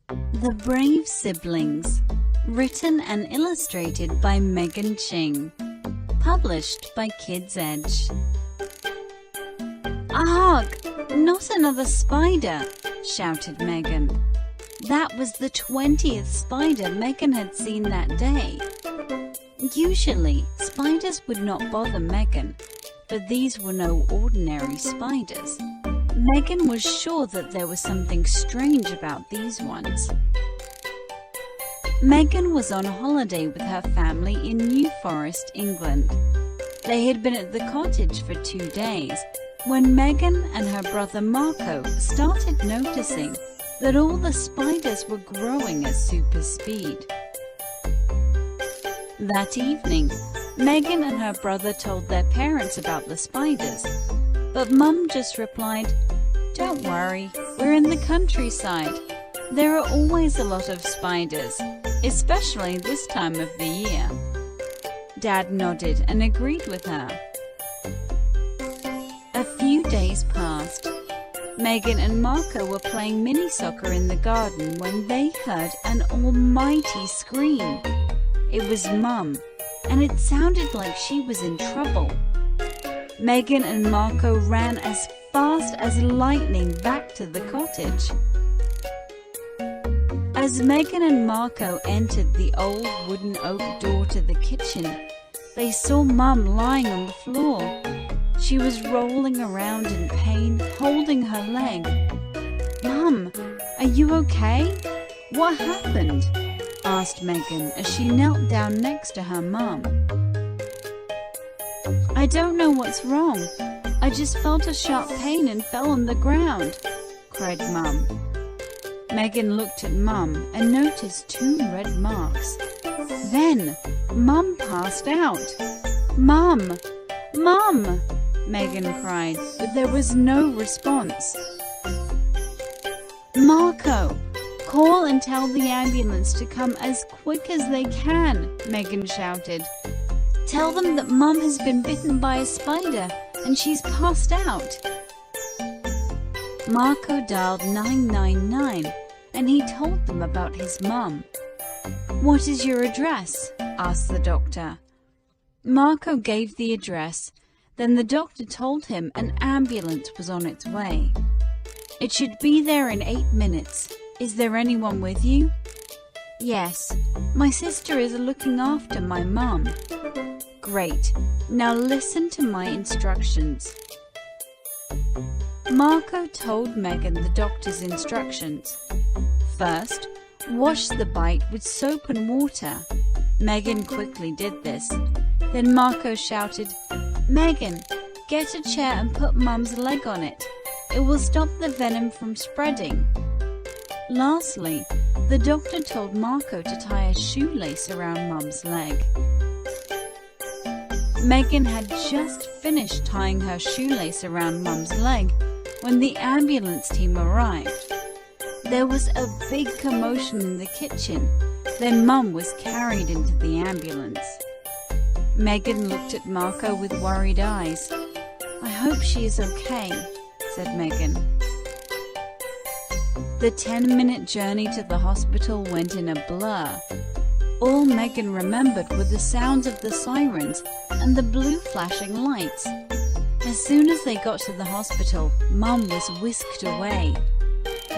The Brave Siblings, written and illustrated by Ching, published by KidsEdge. "Ugh! Not another spider!" shouted Megan. That was the 20th spider Megan had seen that day. Usually, spiders would not bother Megan, but these were no ordinary spiders. Megan was sure that there was something strange about these ones. Megan was on holiday with her family in New Forest, England. They had been at the cottage for 2 days when Megan and her brother Marco started noticing that all the spiders were growing at super speed. That evening, Megan and her brother told their parents about the spiders, but Mum just replied, "Don't worry, we're in the countryside. There are always a lot of spiders, especially this time of the year." Dad nodded and agreed with her. A few days passed. Megan and Marco were playing mini soccer in the garden when they heard an almighty scream. It was Mum, and it sounded like she was in trouble. Megan and Marco ran as fast as lightning back to the cottage. As Megan and Marco entered the old wooden oak door to the kitchen, they saw Mum lying on the floor. She was rolling around in pain, holding her leg. "Mum, are you okay? What happened?" asked Megan as she knelt down next to her mum. "I don't know what's wrong. I just felt a sharp pain and fell on the ground," cried Mum. Megan looked at Mum and noticed 2 red marks. Then Mum passed out. "Mum! Mum!" Megan cried, but there was no response. "Marco, call and tell the ambulance to come as quick as they can," Megan shouted. "Tell them that Mum has been bitten by a spider and she's passed out." Marco dialed 999 and he told them about his mum. "What is your address?" asked the doctor. Marco gave the address. Then the doctor told him an ambulance was on its way. "It should be there in 8 minutes. Is there anyone with you?" "Yes, my sister is looking after my mum." "Great. Now listen to my instructions." Marco told Megan the doctor's instructions. First, wash the bite with soap and water. Megan quickly did this. Then Marco shouted, "Megan, get a chair and put Mum's leg on it. It will stop the venom from spreading." Lastly, the doctor told Marco to tie a shoelace around Mum's leg. Megan had just finished tying her shoelace around Mum's leg when the ambulance team arrived. There was a big commotion in the kitchen. Then Mum was carried into the ambulance. Megan looked at Marco with worried eyes. "I hope she is okay," said Megan. The 10-minute journey to the hospital went in a blur. All Megan remembered were the sounds of the sirens and the blue flashing lights. As soon as they got to the hospital, Mum was whisked away.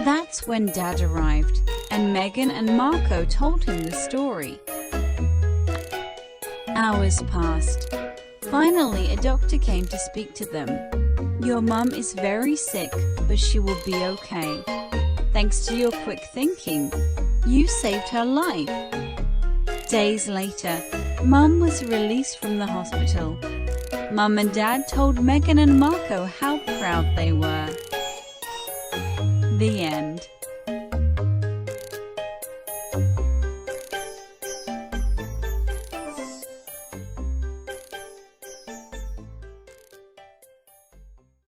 That's when Dad arrived, and Megan and Marco told him the story. Hours passed. Finally, a doctor came to speak to them. "Your mum is very sick, but she will be okay. Thanks to your quick thinking, you saved her life." Days later, Mum was released from the hospital. Mum and Dad told Megan and Marco how proud they were. The end.